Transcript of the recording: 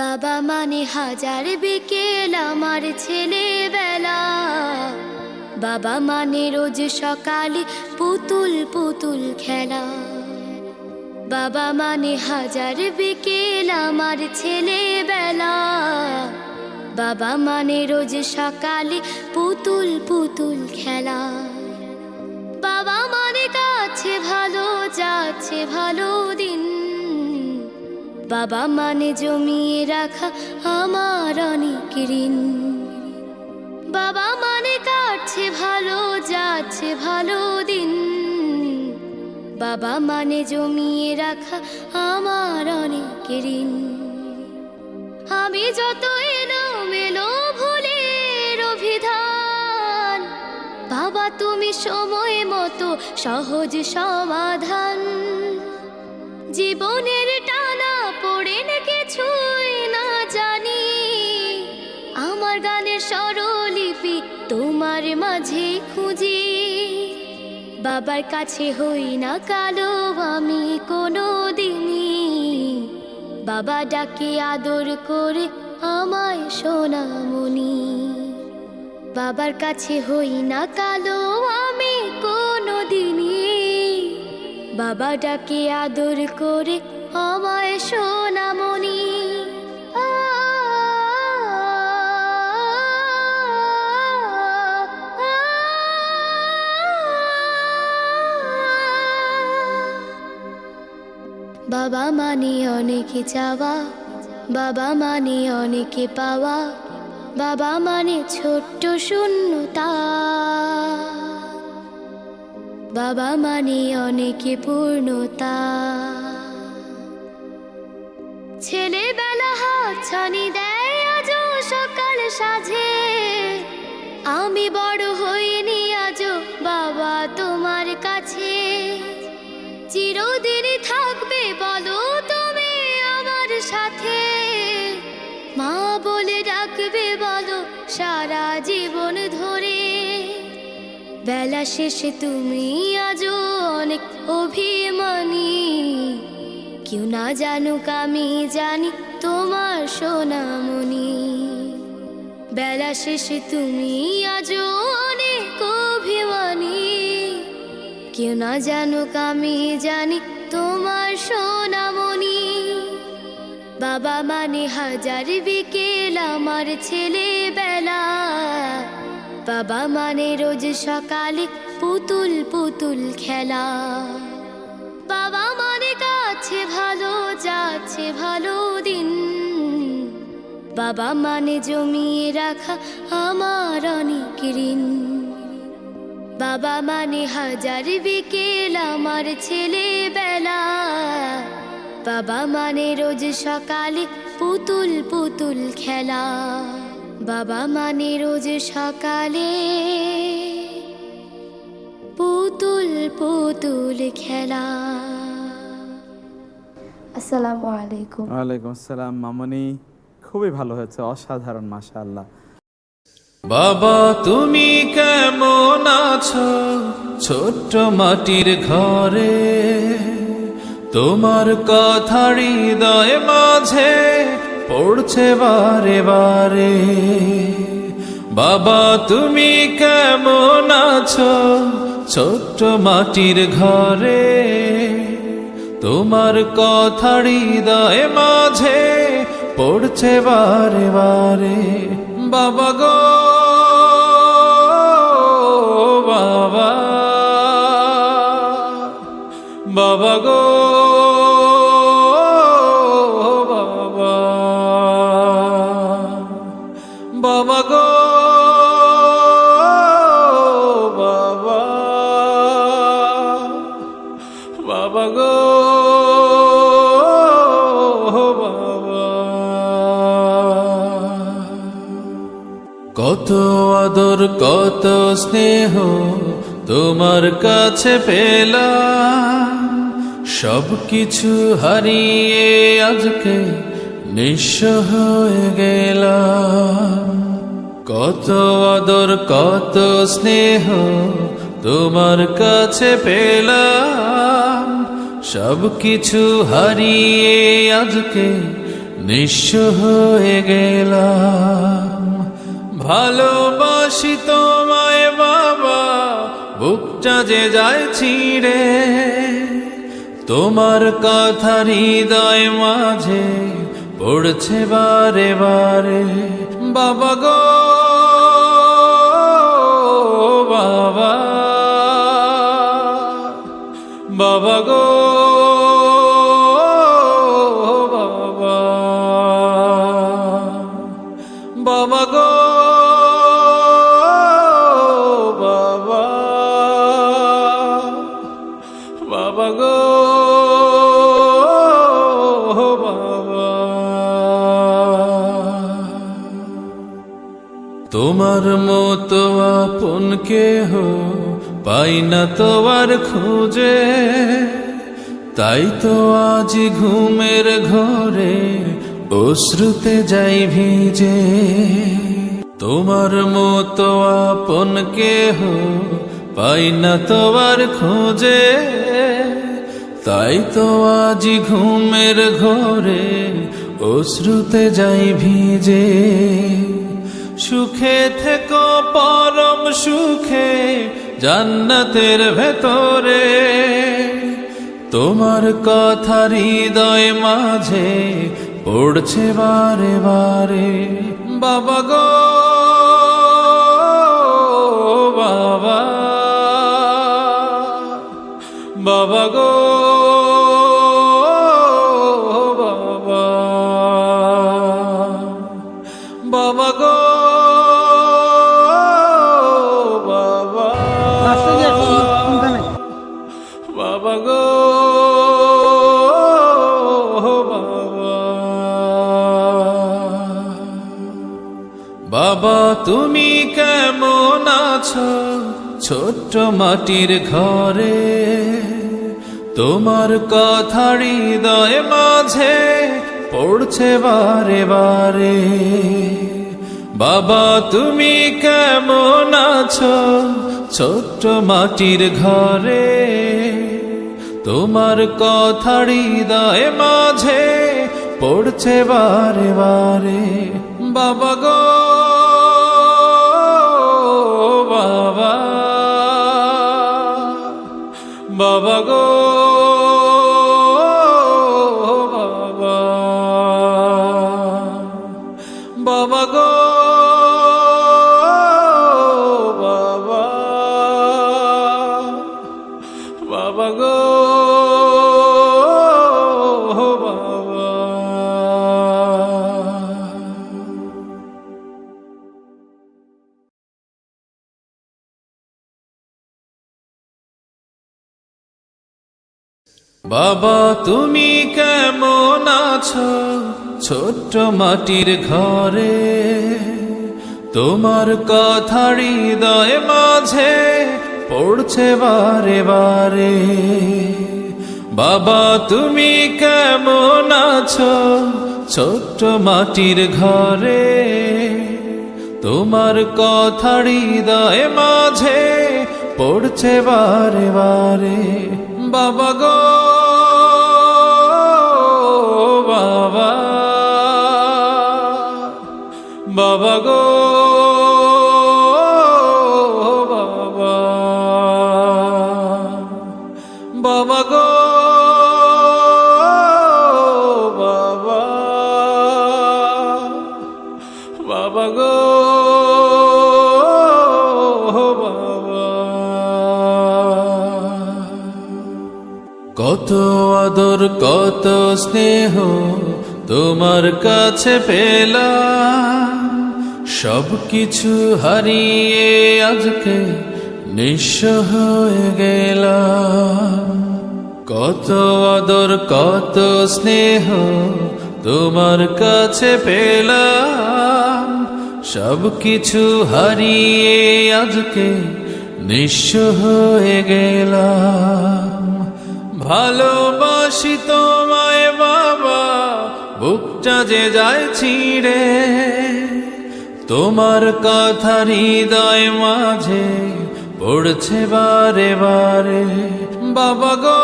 বাবা মানে হাজার বিকেল আমার ছেলেবেলা, বাবা মানে রোজ সকালে পুতুল পুতুল খেলা। বাবা মানে হাজার বিকেল আমার ছেলেবেলা, বাবা মানে রোজ সকালে পুতুল পুতুল খেলা। বাবা মানে কাছে ভালো যাচ্ছে ভালো দিন, বাবা মানে জমিয়ে রাখা আমার অনেক ঋণ। বাবা মানে কাটছে ভালো যাচ্ছে ভালো দিন, বাবা মানে জমিয়ে রাখা আমার অনেক ঋণ। আমি যত এলোমেলো ভুলের অভিধান, বাবা তুমি সময় মতো সহজ সমাধান। জীবনের টানা পড়ে কিছুই না জানি, আমার গানের স্বরলিপি তোমার মাঝে খুঁজি। বাবার কাছে হই না কালো আমি কোনো দিনই, বাবা ডাকে আদর করে আমায় সোনামণি। বাবার কাছে হই না কালো আমি কোনো দিনই, বাবা ডাকে আদর করে আমায় সোনামণি। বাবা মানে অনেক চাওয়া, বাবা মানে অনেক পাওয়া, বাবা মানে ছোট্ট শূন্যতা, বাবা মানে অনেক পূর্ণতা। ছেলেবেলা হাতছানি দেয় আজও সকাল সাজে, আমি বড় হইনি আজও বাবা তোমার কাছে। চিরদিন থাকবে বলো তুমি আমার সাথে, মা বলে ডাকবে বলো সারা জীবন ধরে। বেলা শেষে তুমি আজও অনেক অভিমানী, কেউ না জানুক আমি জানি তোমার সোনামণি। বেলা শেষে তুমি আজও অনেক অভিমানী, কেউ না জানুক আমি জানি তোমার সোনামণি। বাবা মানে হাজার বিকেল আমার ছেলেবেলা, বাবা মানে রোজ সকালে পুতুল পুতুল খেলা। বাবা মানে কাছে ভালো যাচ্ছে ভালো দিন, বাবা মানে জমিয়ে রাখা আমার অনেক ঋণ। বাবা মানে হাজার বিকেল আমার ছেলেবেলা, বাবা মানে রোজ সকালে পুতুল পুতুল খেলা। বাবা মানে রোজ সকালে পুতুল পুতুল খেলা। আসসালামু আলাইকুম। ওয়ালাইকুম আসসালাম মামনি, খুবই ভালো হয়েছে, অসাধারণ, মাশাআল্লাহ। বাবা তুমি কেমন আছো ছোট্ট মাটির ঘরে, তোমার কথা হৃদয় মাঝে পড়ছে বারে বারে। বাবা তুমি কেমন আছো ছোট্ট মাটির ঘরে, তোমার কথা হৃদয় মাঝে পড়ছে বারে বারে। বাবা গো বাবা, বাবা গো বাবা, বাবা গো বাবা, বাবা গো বাবা। কত আদর কত স্নেহ তোমার কাছে পেলাম, সবকিছু হারিয়ে আজকে নিঃস্ব হয়ে গেলাম। কত আদর কত স্নেহ তোমার কাছে পেলাম, সবকিছু হারিয়ে আজকে নিঃস্ব হয়ে গেলাম। ভালোবাসি তোমায় বাবা, বুকটা যে যায় ছিঁড়ে, তোমার কথা হৃদয় মাঝে পড়ছে বারে বারে। বাবা গো বাবা, বাবা গো বাবা, বাবা গো বাবা, বাবা গো বাবা। তোমার মতো আপন কেহ পাই না তো আর খুঁজে, তাই তো আজ ঘুমের ঘরে অশ্রুতে যাই ভিজে। তোমার মতো আপন কেহ পাই না তো আর খুঁজে, তাই তো আজ ঘুমের ঘরে অশ্রুতে যাই ভিজে। সুখে থেকো পরম সুখে জান্নাতের ভেতরে, তোমার কথা হৃদয় মাঝে পড়ছে বারে বারে। বাবা গো বাবা, বাবা গো বাবা, বাবা গো বাবা, বাবা গো বাবা। বাবা তুমি কেমন আছো ছোট্ট মাটির ঘরে, তোমার কথা হৃদয় মাঝে পড়ছে বারে বারে। বাবা তুমি কেমন আছো ছোট্ট মাটির ঘরে, তোমার কথা হৃদয় মাঝে পড়ছে বারে বারে। বাবা গো বাবা, বাবা গো বাবা, বাবা গো বাবা, বাবা গো বাবা। বাবা তুমি কেমন আছো ছোট্ট মাটির ঘরে, তোমার কথা হৃদয় মাঝে পড়ছে বারে বারে। বাবা তুমি কেমন আছো ছোট্ট মাটির ঘরে, তোমার কথা হৃদয় মাঝে পড়ছে বারে বারে। বাবা গো বাবা, বাবা গো বাবা, বাবা গো বাবা, বাবা গো বাবা। কত আদর কত স্নেহ তোমার কাছে পেলাম, সব কিছু হারিয়ে আজকে নিঃস্ব হয়ে গেলাম। কত আদর কত স্নেহ তোমার কাছে পেলাম, সব কিছু হারিয়ে আজকে নিঃস্ব হয়ে গেলাম। ভালোবাসি তোমায় বাবা, বুকটা যে যায় ছিঁড়ে, তোমার কথা হৃদয় মাঝে পড়ছে বারে বারে। বাবা গো